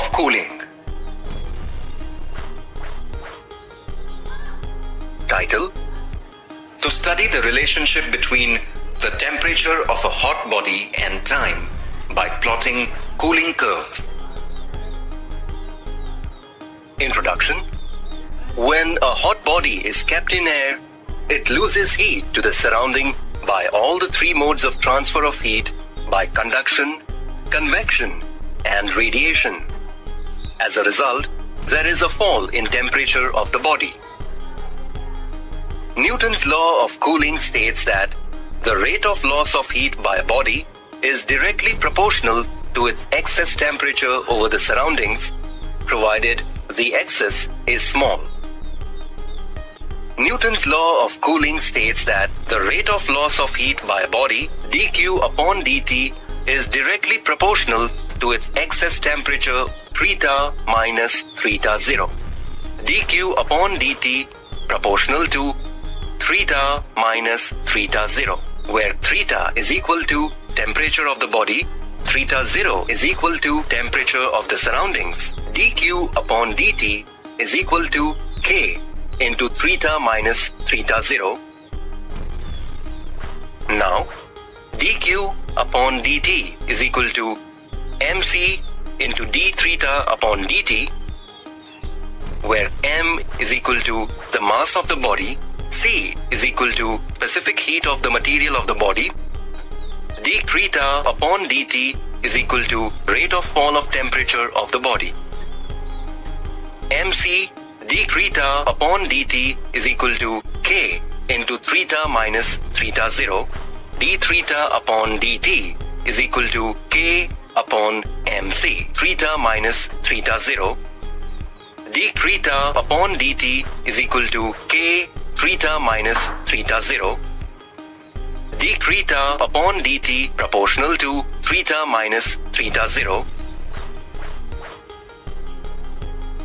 of cooling. Title: To study the relationship between the temperature of a hot body and time by plotting cooling curve. Introduction. When a hot body is kept in air, it loses heat to the surrounding by all the three modes of transfer of heat by conduction, convection, and radiation. As a result, there is a fall in temperature of the body. Newton's law of cooling states that the rate of loss of heat by a body is directly proportional to its excess temperature over the surroundings, provided the excess is small. Newton's law of cooling states that the rate of loss of heat by a body, dq upon dt, is directly proportional to its excess temperature theta minus theta 0. dq upon dt proportional to theta minus theta 0, where theta is equal to temperature of the body, theta 0 is equal to temperature of the surroundings. dq upon dt is equal to k into theta minus theta 0. Now, dq upon dt is equal to mc into d theta upon dt, where m is equal to the mass of the body, c is equal to specific heat of the material of the body, d theta upon dt is equal to rate of fall of temperature of the body. mc d theta upon dt is equal to k into theta minus theta 0. d theta upon dt is equal to k upon mc theta minus theta 0. d theta upon dt is equal to k theta minus theta 0. d theta upon dt proportional to theta minus theta 0.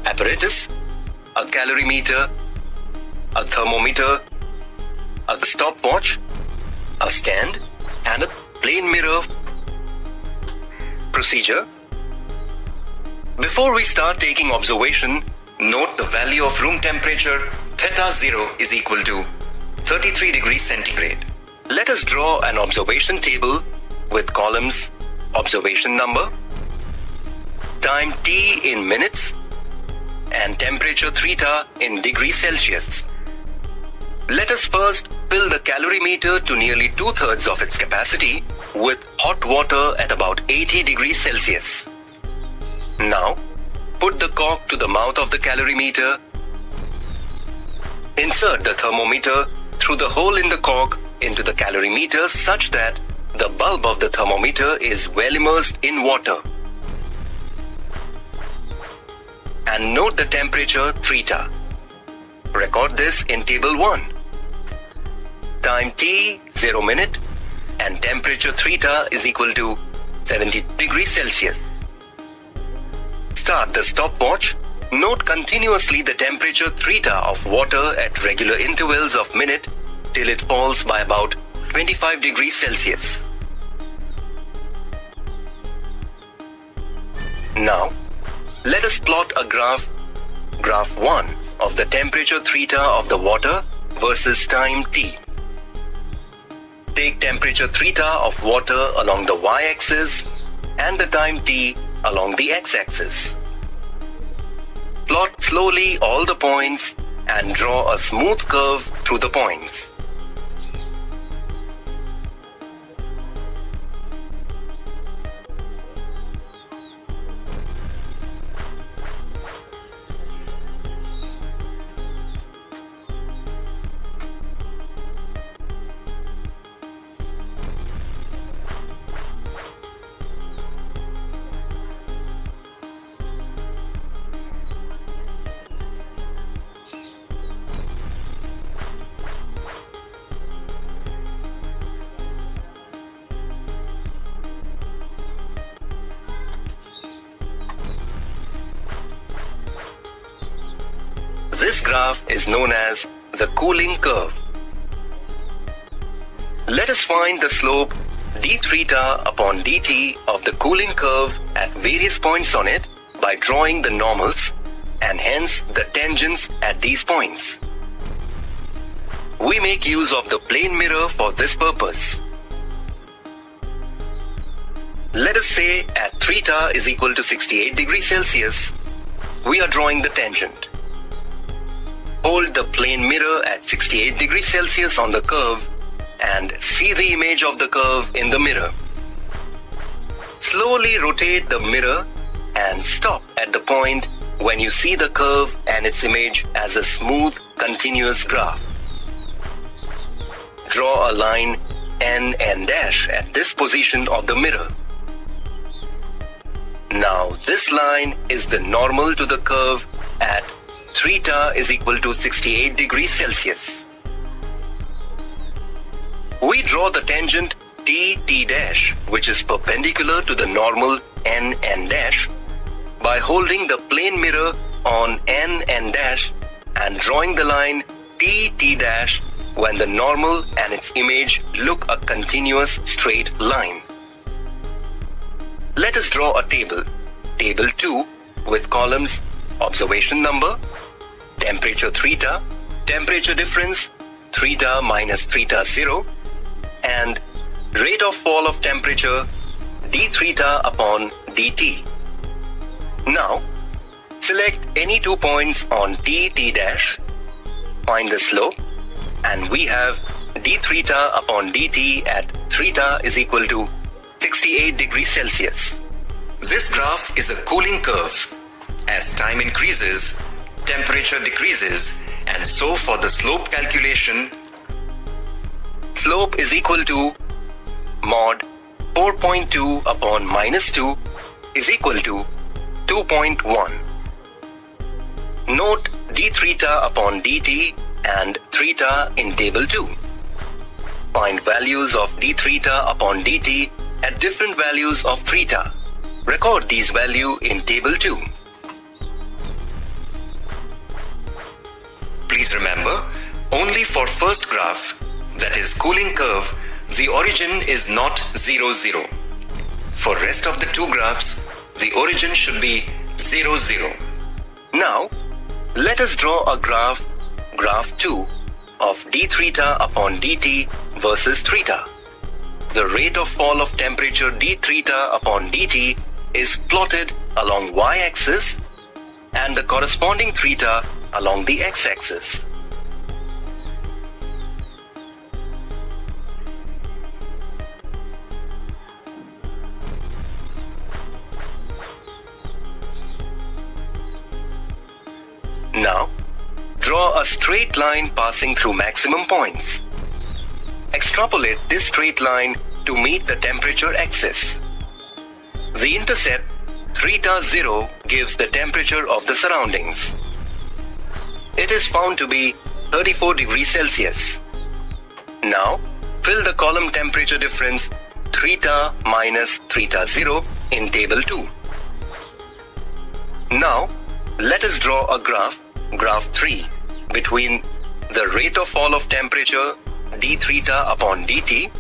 Apparatus: a calorimeter, a thermometer, a stopwatch, a stand, and a plane mirror. Procedure: before we start taking observation, note the value of room temperature theta 0 is equal to 33 degrees centigrade. Let us draw an observation table with columns observation number, time t in minutes, and temperature theta in degrees Celsius. Let us first fill the calorimeter to nearly 2/3 of its capacity with hot water at about 80 degrees Celsius. Now, put the cork to the mouth of the calorimeter. Insert the thermometer through the hole in the cork into the calorimeter such that the bulb of the thermometer is well immersed in water. And note the temperature theta. Record this in table 1. Time t 0 minute and temperature theta is equal to 70 degrees Celsius. Start the stopwatch. Note continuously the temperature theta of water at regular intervals of minute till it falls by about 25 degrees Celsius. Now, let us plot a graph 1 of the temperature theta of the water versus time t. Take temperature theta of water along the y-axis and the time t along the x-axis. Plot slowly all the points and draw a smooth curve through the points. This graph is known as the cooling curve. Let us find the slope d theta upon dt of the cooling curve at various points on it by drawing the normals and hence the tangents at these points. We make use of the plane mirror for this purpose. Let us say at theta is equal to 68 degrees Celsius, we are drawing the tangent. Hold the plane mirror at 68 degrees Celsius on the curve and see the image of the curve in the mirror. Slowly rotate the mirror and stop at the point when you see the curve and its image as a smooth, continuous graph. Draw a line N dash at this position of the mirror. Now this line is the normal to the curve at theta is equal to 68 degrees Celsius. We draw the tangent T dash, which is perpendicular to the normal N dash, by holding the plane mirror on N dash and drawing the line T dash when the normal and its image look a continuous straight line. Let us draw a table, table 2, with columns observation number, temperature theta, temperature difference theta minus theta 0, and rate of fall of temperature d theta upon dt. Now, select any 2 points on T dash, find the slope, and we have d theta upon dt at theta is equal to 68 degrees Celsius. This graph is a cooling curve. As time increases, temperature decreases, and so for the slope calculation, slope is equal to mod 4.2 upon minus 2 is equal to 2.1. Note d theta upon dt and theta in table 2. Find values of d theta upon dt at different values of theta. Record these values in table 2. Please remember, only for first graph, that is cooling curve, the origin is not 0, 0. For rest of the two graphs, the origin should be 0, 0. Now, let us draw a graph 2, of d theta upon dt versus theta. The rate of fall of temperature d theta upon dt is plotted along y-axis and the corresponding theta along the x-axis. Now, draw a straight line passing through maximum points. Extrapolate this straight line to meet the temperature axis. The intercept theta 0 gives the temperature of the surroundings. It is found to be 34 degrees Celsius. Now, fill the column temperature difference theta minus theta 0 in table 2. Now, let us draw a graph 3, between the rate of fall of temperature d theta upon dt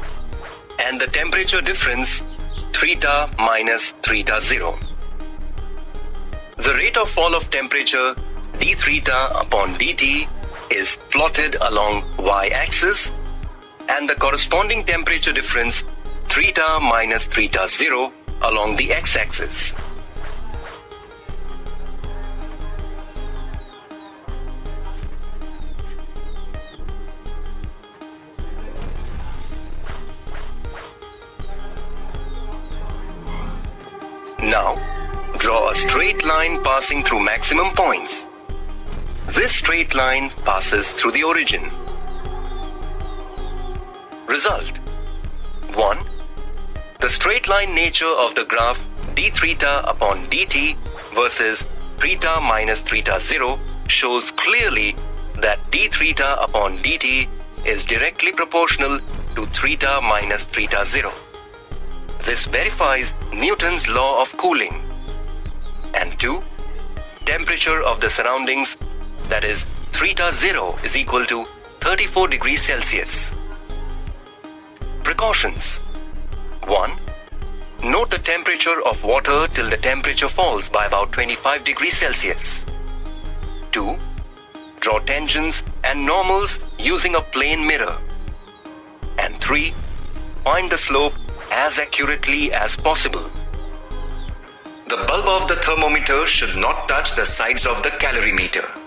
and the temperature difference theta minus theta 0. The rate of fall of temperature d theta upon dt is plotted along y-axis and the corresponding temperature difference theta minus theta 0 along the x-axis. Now, draw a straight line passing through maximum points. This straight line passes through the origin. Result: 1. The straight line nature of the graph d theta upon dt versus theta minus theta 0 shows clearly that d theta upon dt is directly proportional to theta minus theta 0. This verifies Newton's law of cooling. And 2. Temperature of the surroundings, that is theta 0 is equal to 34 degrees Celsius. Precautions: 1. Note the temperature of water till the temperature falls by about 25 degrees Celsius. 2. Draw tangents and normals using a plane mirror. And 3. Find the slope as accurately as possible. The bulb of the thermometer should not touch the sides of the calorimeter.